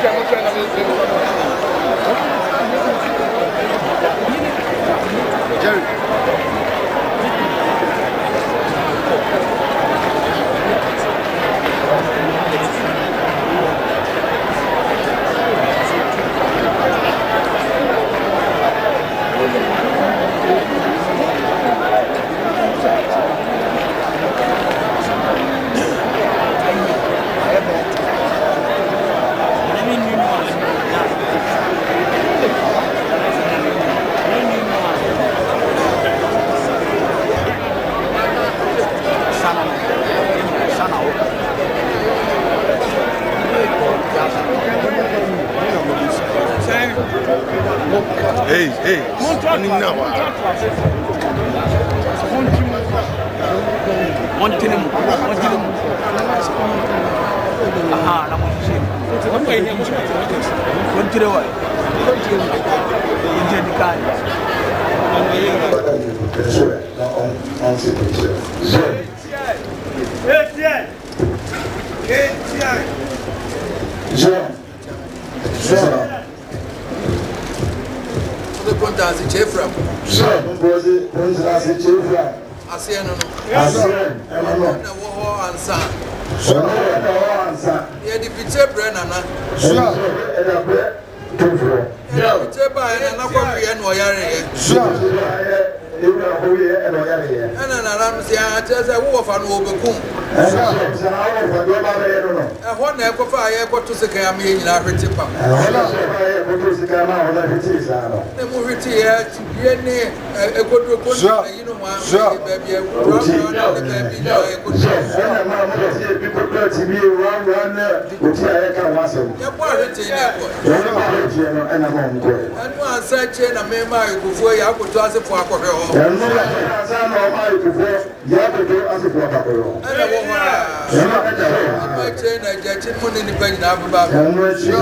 Hey, Contazi Chefra. Composé, Contazi Chefra. Asiano. Asiano. Na wo ansa. Ansa. Ye di picture brand na. Sure. Eda bre. Tufro. Ya picture ba na kwa ye no yare ye. Sure. Ewu ahoye eda yare ye. Ana na ram si a chese wo fa no obekum. Sure. Sa awo fa do ba ye no. Ho na ekofa ye kwato se kan am ye nyina hwete pam. Hola so fa ye kwato se kan ma hola hwete sa no. Ne mu hwete ye ne ekodo ko yi no ma ba bia wo na ba bi na ekodo. Ana ma mo se bi ko ti bi wa na uti aye kan wa se. Ye bo hwete ne ko. Ye ma hwete no ana ma nko. Anu ansa che na me ma ekufuo ya akoto asefo akɔhwɛ ho. Enu la sa na o ma ekufuo ya akoto asefo akɔhwɛ. Ana wo ho a. Ma che na je chi mu ne nipa nyina baba. Enu chi o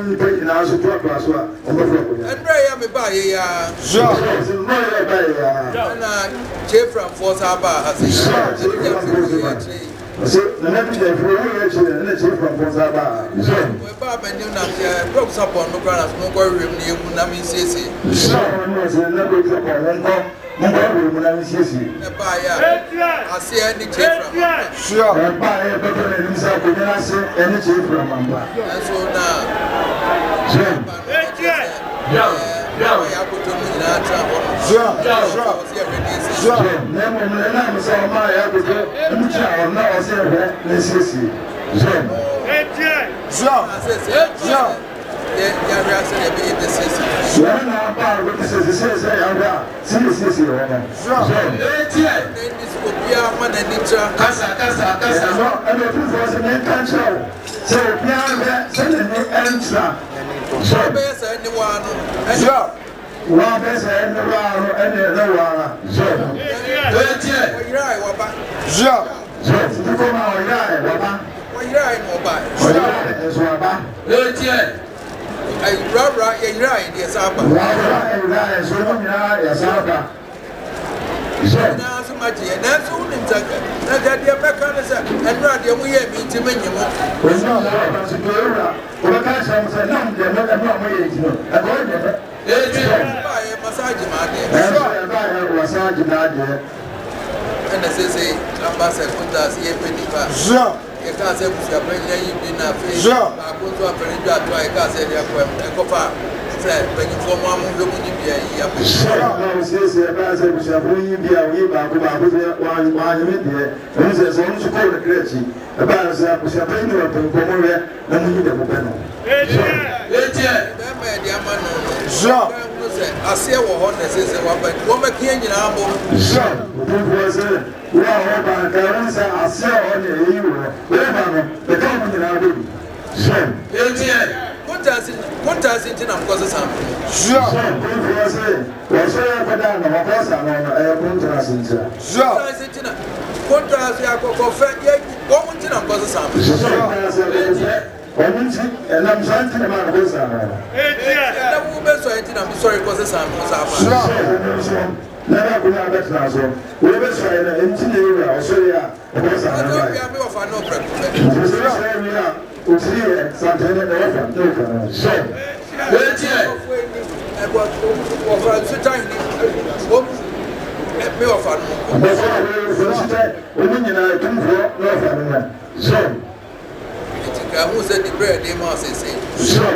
nipa nyina so to aso a o mo fo ko ya. Andra ya me ba ye ya. Sure. No ya ba ya. Ana che from force aba ha se. So na bi de fo ya chi na chi from force aba. Sure. We ba ba ni na je rock support no grana no go rem ni egu na mi sese. Sure. No se na bi de ko won ko mo ba ru na mi sisi. E ba ya. Ase ani che from. Sure. E ba ya be ko ni sa ko ni ase ani chi from amba. So na. Sure. Ya ya ko to ni na tra ho. Sure. Sure. Na mo na mo sa ma ya ko to mu cha o na o se he ni sisi. Sure. Sure. Sure. Ya ria se e be de sese. Sure na ba ko se ya ba. Sisi ho na. Sure. Then this go bia ma na ni tra. Kasa. No, and the proof was in the country. So, yeah, send me answer. So be se ni wa no. Sure. One person in the round and the round. Sure. Ira wa ba. Sure. Sure. You come out, yeah, Baba. Wa ira no ba. Sure. It's Baba. Ai ra ya ira ni sa ba. Right, so yeah, Saba. Sure. Na so ma je na so ni ntaka. Na ga dia be kan se enra de mu ye mi ntime nyimo. It's not about to go around. What can I say? No, they're not my age. I go in there. Ba ye massage ma de. Sure. I massage na de. Na sese ambasa kunta si ye penipa. Sure. Ye ka se busia penya yi bi na fe. Sure. Ba ko to apere ju atwa ye ka se dia ko e ko fa. Se penyifo mo amu hwemu ni bia yi ya. Sure. No, see, I say we shall bring you here. We back one minute. And says, on to call the crazy. About us, we shall bring you up and come over and we need a panel. Sure. Ase wo ho na sese wa ba wo ma kie nyina abo. Sure. We was we are over the say I say on the you. We are the come in our baby. Sure. Contazi ntina mkoza sana. Sure. We was we say for that no mkoza no contazi ntina. Sure. Contazi ntina. Contazi akoko fe ye wo ntina mkoza sana. Sure. Omunti enam santi na mkoza no. Na wo be so ntina mi sorry koza sana koza ba. Sure. Na kuna betra so. We be so na ntina ira o so ya. Koza na. Na do ya me wa fa no preko. Sure. Usiye santene na wafa ndoka na so. Wetie. Ọ̀fà ṣúta yìí mi ọ̀fà nù. Ọ̀fà ṣúta omi nyinaa tumfo na ọ̀fà nù na so. Ètì ká mú sẹ́ di bẹ́ẹ̀ ní máa ṣe ṣe. So.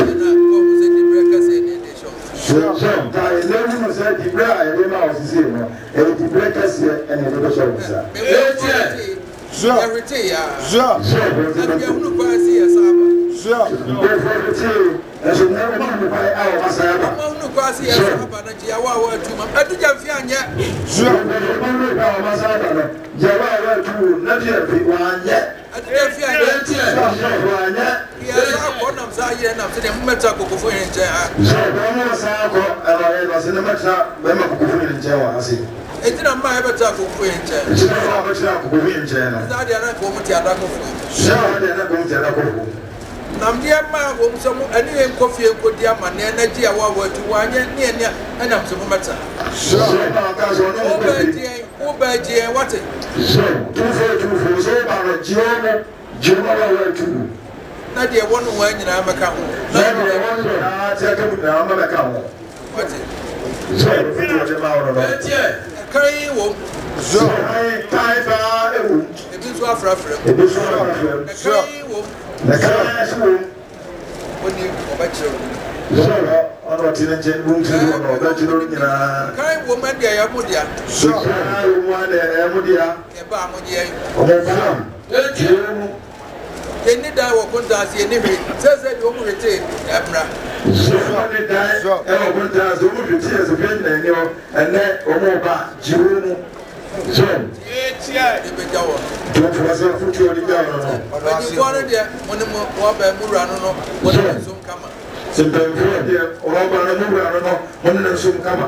Ẹ̀nà kọ́ mú sẹ́ di bẹ́ẹ̀ kẹsẹ̀ ní èdè ṣọ́. So. Ta ilé mímú sẹ́ di bẹ́ẹ̀ àyẹ̀dẹ́ máa ọ̀sí sí ìmọ̀ èyí di bẹ́ẹ̀ kẹsẹ̀ ẹni ẹ̀dẹ́ bẹ́ sọ̀rọ̀ sá. Wetie. Everything ya. So. Ẹ̀bí ẹ̀húnú pa ẹ̀ sí ẹ̀ sábà. So. Everything. Ẹ̀sùn náà wọ́n mú pa ẹ̀ àwọn ọ̀sán yàrá. Ọmọ ọ̀húnú pa sí ẹ̀ sábà náà jìyà wà wọ́n ẹ̀tú mọ́. Ẹ̀dújà fi ànyẹ́. So. Ọmọ ọ̀húnú pa àwọn ọ̀sán yàrá náà jẹ́ wà wọ́n ẹ̀tú náà jẹ́ fi wọ́n ànyẹ́. Ẹ̀dújà fi ànyẹ́. Wọ́n ànyẹ́. Ìyá sáà kọ́ nam sáà yẹ nam sí ni mú mẹ́ta kòkó fún yẹn jẹ́ ha. So. Ọmọ sáà kọ́ ẹ̀rọ ẹ̀ lọ sí ní mẹ́ta bẹ́ẹ̀ ma kòkó fún yẹn jẹ́ wà á sí. Ètí náà mbà ẹ̀ bẹ̀ ta kòkó fún yẹn jẹ́. Ètí náà mbà ẹ̀ bẹ̀ ta kòkó fún yẹn jẹ́ náà. Sáà di àná kò mú ti àdá kò fún. Sáà di àná kò mú ti àdá kò fún. Nam di ama wɔ mu sɛ mo ɛne yɛ nkɔ fie nkɔ di ama ne ɛna gye a wɔawɔ atu wɔanyɛ ne ɛne ɛnam sɛ mo mɛta. Wobɛgye yɛn wate. Na deɛ ɛwɔ no wɔn nyinaa mɛka ho. Wate. Ɛkan yi wɔ mu. Ebi nso afrafra mu. Ɛkan yi wɔ mu. Oni ọbẹkyerẹ o. Sọ̀rọ̀ ọ̀nà tí ní jẹ́ gbóhùn tí ọ̀nà ọbẹ̀kyerẹ o nyinaa. Káyọ̀ wọ́n mọ̀ ẹ́ ẹ̀yà múdìá. Sọ̀rọ̀ káyọ̀ wọ́n ẹ̀ ẹ̀yà múdìá. Ẹ bá àmúdìá yìí. Ọmọ fúlàm. Yẹni dan wọ kóńtàsí yẹni hwè sẹ́sẹ́ ni wọ́n rètè ẹ̀mìrà. Sọ̀rọ̀ ní dan ẹ̀wọ̀ kóńtàsí wọ́n rètè ẹ̀sẹ̀ fẹ́ nyina ẹ̀ni ọ ẹ̀nẹ́ ọmọ ọba jìwó mu. Sọ̀rọ̀. Ẹ̀bẹ̀jà wọ̀. Tó fúnṣẹ́ fúnṣẹ́ oníjà wọn nọ. Ẹ̀yìnfọ́ ni deɛ wọ́n ni wọ́n bẹ̀ múra nínú wọ́n ni wọ́n sún kama. Sèmpẹ̀nfọ́ deɛ ọba ní múra nínú wọ́n ni sún kama.